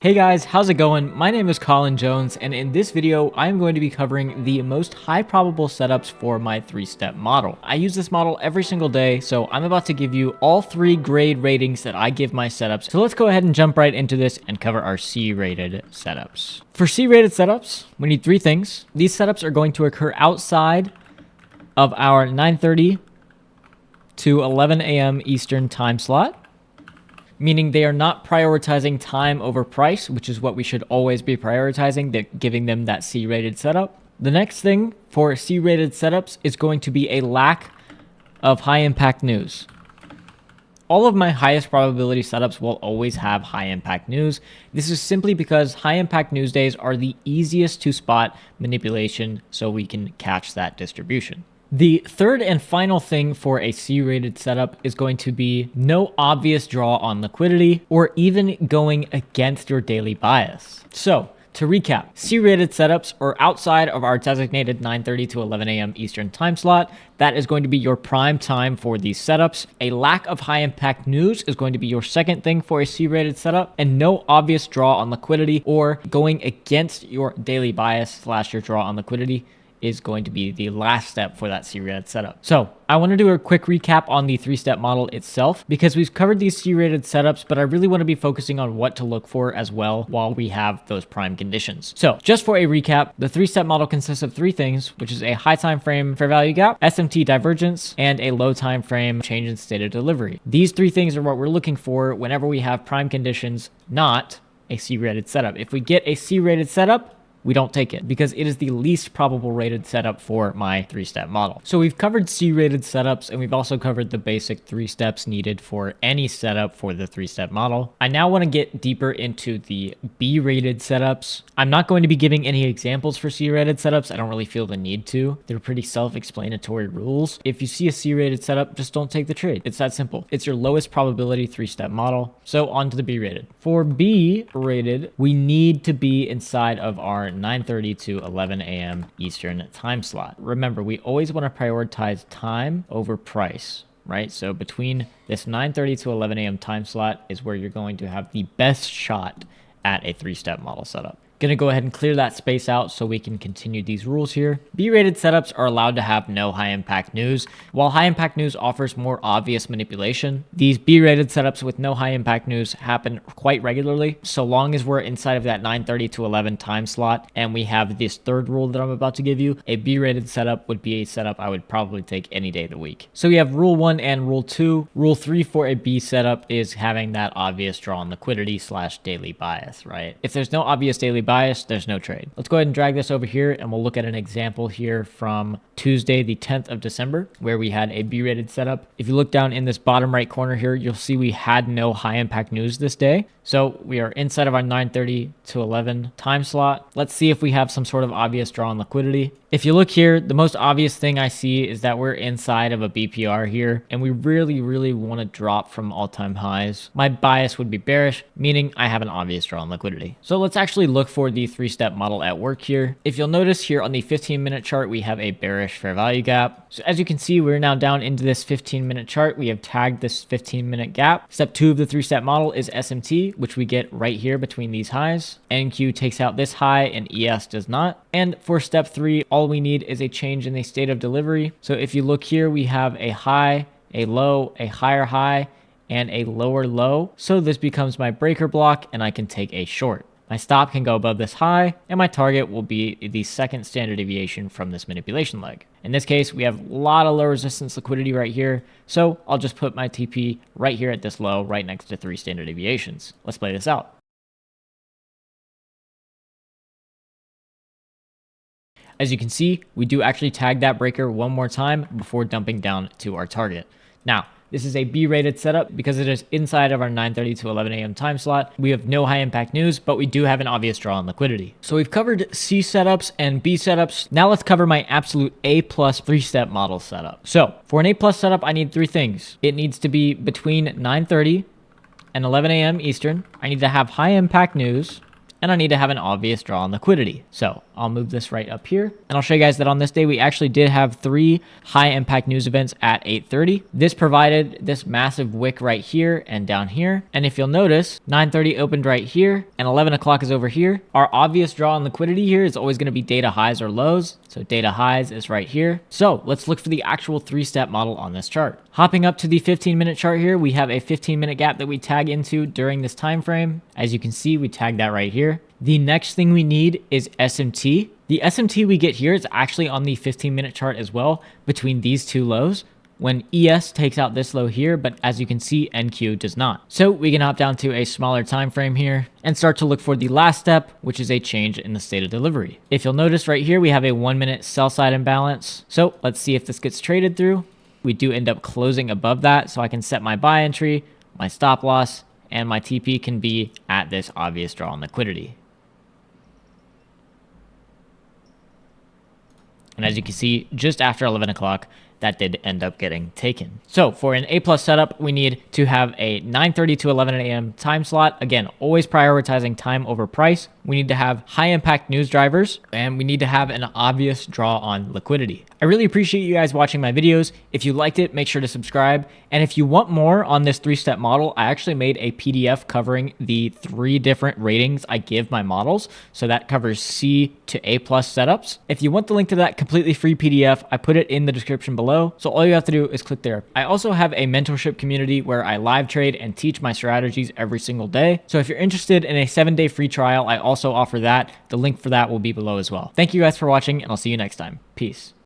Hey guys, how's it going? My name is Colin Jones, and in this video, I'm going to be covering the most high probable setups for my 3-step model. I use this model every single day, so I'm about to give you all 3 grade ratings that I give my setups. So let's go ahead and jump right into this and cover our C-rated setups. For C-rated setups, we need 3 things. These setups are going to occur outside of our 9:30 to 11 a.m. Eastern time slot, meaning they are not prioritizing time over price, which is what we should always be prioritizing, giving them that C-rated setup. The next thing for C-rated setups is going to be a lack of high-impact news. All of my highest probability setups will always have high-impact news. This is simply because high-impact news days are the easiest to spot manipulation, so we can catch that distribution. The third and final thing for a C-rated setup is going to be no obvious draw on liquidity or even going against your daily bias. So, to recap, C-rated setups are outside of our designated 9:30 to 11 a.m. Eastern time slot. That is going to be your prime time for these setups. A lack of high impact news is going to be your second thing for a C-rated setup, and no obvious draw on liquidity or going against your daily bias / your draw on liquidity is going to be the last step for that C-rated setup. So I want to do a quick recap on the 3-step model itself because we've covered these C-rated setups, but I really want to be focusing on what to look for as well while we have those prime conditions. So just for a recap, the 3-step model consists of 3 things, which is a high time frame fair value gap, SMT divergence, and a low time frame change in state of delivery. These 3 things are what we're looking for whenever we have prime conditions, not a C-rated setup. If we get a C-rated setup, we don't take it because it is the least probable rated setup for my 3-step model. So we've covered C-rated setups, and we've also covered the basic 3 steps needed for any setup for the 3-step model. I now want to get deeper into the B-rated setups. I'm not going to be giving any examples for C-rated setups. I don't really feel the need to. They're pretty self-explanatory rules. If you see a C-rated setup, just don't take the trade. It's that simple. It's your lowest probability 3-step model. So on to the B-rated. For B-rated, we need to be inside of our 9:30 to 11 a.m. Eastern time slot. Remember, we always want to prioritize time over price, right? So between this 9:30 to 11 a.m. time slot is where you're going to have the best shot at a 3-step model setup. Gonna go ahead and clear that space out so we can continue these rules here. B-rated setups are allowed to have no high impact news. While high impact news offers more obvious manipulation, these B-rated setups with no high impact news happen quite regularly. So long as we're inside of that 9:30 to 11 time slot and we have this third rule that I'm about to give you, a B-rated setup would be a setup I would probably take any day of the week. So we have rule 1 and rule 2. Rule 3 for a B setup is having that obvious draw on liquidity / daily bias, right? If there's no obvious daily bias, there's no trade. Let's go ahead and drag this over here and we'll look at an example here from Tuesday, the 10th of December, where we had a B-rated setup. If you look down in this bottom right corner here, you'll see we had no high impact news this day. So we are inside of our 9:30 to 11 time slot. Let's see if we have some sort of obvious draw on liquidity. If you look here, the most obvious thing I see is that we're inside of a BPR here, and we really want to drop from all-time highs. My bias would be bearish, meaning I have an obvious draw on liquidity. So let's actually look for the 3-step model at work here. If you'll notice here on the 15-minute chart, we have a bearish fair value gap. So as you can see, we're now down into this 15-minute chart. We have tagged this 15-minute gap. Step 2 of the 3-step model is SMT, which we get right here between these highs. NQ takes out this high and ES does not. And for step 3, all we need is a change in the state of delivery. So if you look here, we have a high, a low, a higher high, and a lower low. So this becomes my breaker block and I can take a short. My stop can go above this high, and my target will be the second standard deviation from this manipulation leg. In this case, we have a lot of low resistance liquidity right here, so I'll just put my TP right here at this low, right next to 3 standard deviations. Let's play this out. As you can see, we do actually tag that breaker one more time before dumping down to our target. Now, this is a B-rated setup because it is inside of our 9:30 to 11 a.m. time slot. We have no high impact news, but we do have an obvious draw on liquidity. So we've covered C setups and B setups. Now let's cover my absolute A+ 3-step model setup. So for an A+ setup, I need 3 things. It needs to be between 9:30 and 11 a.m. Eastern. I need to have high impact news, and I need to have an obvious draw on liquidity. So I'll move this right up here, and I'll show you guys that on this day, we actually did have 3 high impact news events at 8:30. This provided this massive wick right here and down here. And if you'll notice, 9:30 opened right here and 11 o'clock is over here. Our obvious draw on liquidity here is always going to be data highs or lows. So data highs is right here. So let's look for the actual 3-step model on this chart. Hopping up to the 15-minute chart here, we have a 15-minute gap that we tag into during this time frame. As you can see, we tag that right here. The next thing we need is SMT. The SMT we get here is actually on the 15-minute chart as well, between these two lows, when ES takes out this low here, but as you can see, NQ does not. So we can hop down to a smaller time frame here and start to look for the last step, which is a change in the state of delivery. If you'll notice right here, we have a 1-minute sell side imbalance. So let's see if this gets traded through. We do end up closing above that, so I can set my buy entry, my stop loss, and my TP can be at this obvious draw on liquidity. And as you can see, just after 11 o'clock, that did end up getting taken. So for an A+ setup, we need to have a 9:30 to 11 a.m. time slot. Again, always prioritizing time over price. We need to have high impact news drivers, and we need to have an obvious draw on liquidity. I really appreciate you guys watching my videos. If you liked it, make sure to subscribe. And if you want more on this 3-step model, I actually made a PDF covering the 3 different ratings I give my models. So that covers C to A+ setups. If you want the link to that completely free PDF, I put it in the description below. So all you have to do is click there. I also have a mentorship community where I live trade and teach my strategies every single day. So if you're interested in a 7-day free trial, I also offer that. The link for that will be below as well. Thank you guys for watching, and I'll see you next time. Peace.